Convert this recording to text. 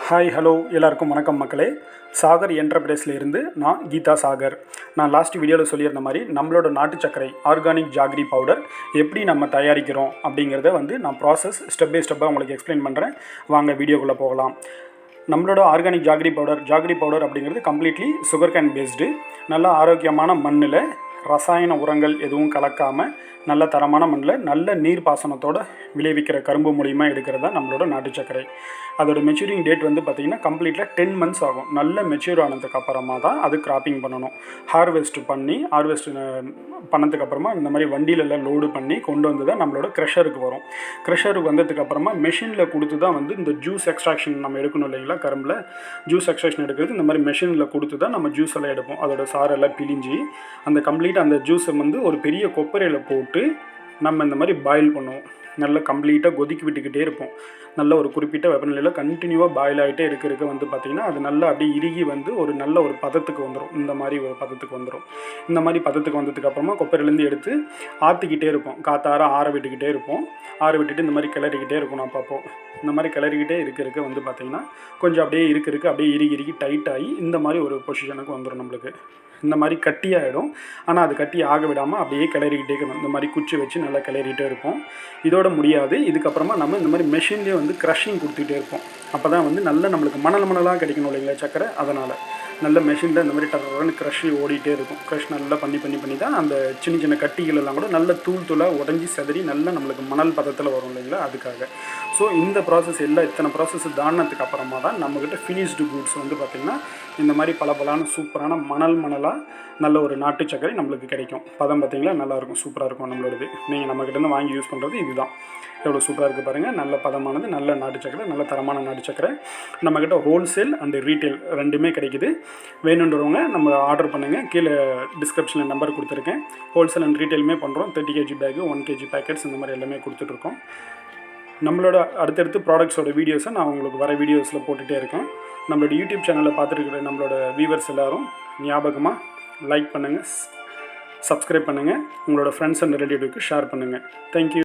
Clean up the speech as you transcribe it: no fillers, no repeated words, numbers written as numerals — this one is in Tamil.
ஹாய் ஹலோ எல்லாருக்கும் வணக்கம் மக்களே. சாகர் என்டர்பிரைஸில் இருந்து நான் கீதா சாகர். நான் லாஸ்ட் வீடியோவில் சொல்லியிருந்த மாதிரி நம்மளோட நாட்டு சர்க்கரை ஆர்கானிக் ஜாகரி பவுடர் எப்படி நம்ம தயாரிக்கிறோம் அப்படிங்கிறத நான் ப்ராசஸ் ஸ்டெப் பை ஸ்டெப்பாக உங்களுக்கு எக்ஸ்பிளைன் பண்ணுறேன். வாங்க வீடியோக்குள்ளே போகலாம். நம்மளோட ஆர்கானிக் ஜாகரி பவுடர் அப்படிங்கிறது கம்ப்ளீட்லி சுகர் கேன் பேஸ்டு. நல்ல ஆரோக்கியமான மண்ணில் ரசாயன உரங்கள் எதுவும் கலக்காமல் நல்ல தரமான மண்ணில் நல்ல நீர் பாசனத்தோடு விளைவிக்கிற கரும்பு மூலிமா எடுக்கிறது தான் நம்மளோட நாட்டு சர்க்கரை. அதோட மெச்சூரிங் டேட் கம்ப்ளீட்டாக 10 months ஆகும். நல்ல மெச்சூர் ஆனதுக்கு அப்புறமா தான் அது கிராப்பிங் பண்ணணும். ஹார்வெஸ்ட் பண்ணதுக்கப்புறமா இந்த மாதிரி வண்டியிலெல்லாம் லோடு பண்ணி கொண்டு வந்து தான் நம்மளோட க்ரெஷருக்கு வரும். க்ரெஷருக்கு வந்ததுக்கப்புறமா மெஷினில் கொடுத்து தான் இந்த ஜூஸ் எக்ஸ்ட்ராக்ஷன் நம்ம எடுக்கணும் இல்லைங்களா. கரும்பில் ஜூஸ் எக்ஸ்ட்ராக்ஷன் எடுக்கிறது இந்த மாதிரி மெஷினில் கொடுத்து தான் நம்ம ஜூஸ் எல்லாம் எடுப்போம். அதோட சாரெல்லாம் பிழிஞ்சி அந்த ஜூஸை ஒரு பெரிய கொப்பரையில் போட்டு நம்ம இந்த மாதிரி பாயில் பண்ணுவோம். நல்லா கம்ப்ளீட்டாக கொதிக்க விட்டுக்கிட்டே இருப்போம். நல்ல ஒரு குறிப்பிட்ட வெப்பநிலையில் கண்டினியூவாக பாயில் ஆகிட்டே இருக்க பார்த்திங்கன்னா அது நல்லா அப்படியே இறுகி ஒரு நல்ல ஒரு பதத்துக்கு வந்துடும். இந்த மாதிரி ஒரு பதத்துக்கு வந்துடும். இந்த மாதிரி பதத்துக்கு வந்ததுக்கப்புறமா கொப்பரையிலேருந்து எடுத்து ஆற்றிக்கிட்டே இருப்போம். காத்தார ஆற விட்டுக்கிட்டே இருப்போம். ஆற விட்டுட்டு இந்த மாதிரி கிளறிக்கிட்டே இருக்கும். நான் பார்ப்போம் இந்த மாதிரி கிளறிக்கிட்டே இருக்க பார்த்திங்கன்னா கொஞ்சம் அப்படியே அப்படியே இறுகி டைட் ஆகி இந்த மாதிரி ஒரு பொசிஷனுக்கு வந்துடும். நம்மளுக்கு இந்த மாதிரி கட்டியாகிடும். ஆனால் அது கட்டி ஆக விடாமல் அப்படியே கிளறிக்கிட்டே இருக்கணும். இந்த மாதிரி குச்சி வச்சு நல்லா கிளறிகிட்டே இருப்போம். இதோட முடியாது. இதுக்கப்புறமா நம்ம இந்த மாதிரி மெஷின்லேயே க்ரஷிங் கொடுத்துட்டே இருப்போம். அப்போ தான் நல்ல நம்மளுக்கு மணலாக கிடைக்கணும் இல்லைங்களா சக்கரை. அதனால் நல்ல மெஷினில் இந்த மாதிரி டக்குன்னு க்ரஷ் ஓடிட்டே இருக்கும். க்ரஷ் நல்லா பண்ணி தான் அந்த சின்ன கட்டிகள் எல்லாம் கூட நல்ல தூளாக உடஞ்சி செதறி நல்லா நம்மளுக்கு மணல் பதத்தில் வரும் இல்லைங்களா. அதுக்காக ஸோ இந்த ப்ராசஸ் இத்தனை ப்ராசஸ் தானத்துக்கு அப்புறமா தான் நம்மக்கிட்ட ஃபினிஷ்டு குட்ஸ் பார்த்திங்கன்னா இந்த மாதிரி பலபலான சூப்பரான மணலாக நல்ல ஒரு நாட்டு சர்க்கரை நம்மளுக்கு கிடைக்கும். பதம் பார்த்திங்களா நல்லாயிருக்கும், சூப்பராக இருக்கும் நம்மளோடது. நீங்கள் நம்மக்கிட்டேருந்து வாங்கி யூஸ் பண்ணுறது இதுதான். எவ்வளோ சூப்பராக இருக்குது பாருங்கள். நல்ல பதமானது, நல்ல நாட்டு சர்க்கரை, நல்ல தரமான நாட்டு சர்க்கரை. நம்மக்கிட்ட ஹோல்சேல் அண்டு ரீட்டைல் ரெண்டுமே கிடைக்குது. வேணுன்றவங்க நம்ம ஆர்டர் பண்ணுங்கள். கீழே டிஸ்கிரிப்ஷனில் நம்பர் கொடுத்துருக்கேன். ஹோல்சேல் அண்ட் ரீட்டைலுமே பண்ணுறோம். 30 kg பேக்கு, 1 kg பேக்கெட்ஸ் இந்த மாதிரி எல்லாமே கொடுத்துட்ருக்கோம். நம்மளோட அடுத்தடுத்து ப்ராடக்ட்ஸோட வீடியோஸை நான் உங்களுக்கு வர வீடியோஸில் போட்டுகிட்டே இருக்கேன். நம்மளோட யூடியூப் சேனலில் பார்த்துருக்கிற நம்மளோட வியூவர்ஸ் எல்லோரும் ஞாபகமாக லைக் பண்ணுங்கள், சப்ஸ்கிரைப் பண்ணுங்கள், உங்களோட ஃப்ரெண்ட்ஸ் அண்ட் ரிலேட்டிவ்க்கு ஷேர் பண்ணுங்கள். தேங்க்யூ.